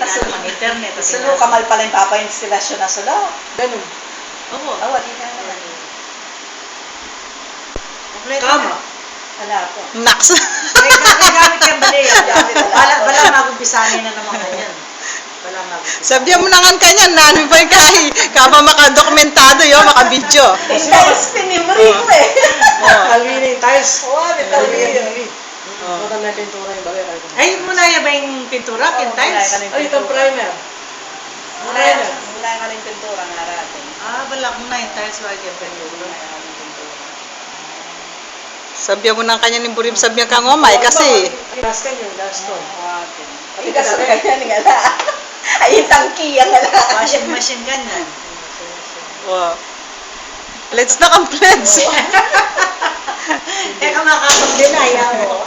Mag-internet. Sulo, kamal pala yung papa-inspirasyon na sulo. Ganun. Oo. Awa, di na naman. Kama. Ano ako? Naks. May gamit kang bali yan. Gamit na lang. Bala magumpisanin na naman ganyan. Bala magumpisanin. Sabihan mo na nga kanyan, nani pa yung kahi. Kama makadokumentado yun, makabidyo. Tiles, pinimring mo eh. Alwini yung tiles. Oo, may talwin. Matang na pintura yung bagay. Ay, muna yan ba yung pintura? Yung tiles? Ay, itong primer. Mula ka ng pintura nga natin. Bala muna yung tiles ba yung pintura? Sabihan mo na kanya ni Burim, sabihan ka ngomay kasi. Gas ka yun, gas ko. Pati ka sa kanya nga na. Ay, yung tangki yan nga na. Washing machine ganyan. Wow. Let's na complete. Teka, makakapag din ayaw mo.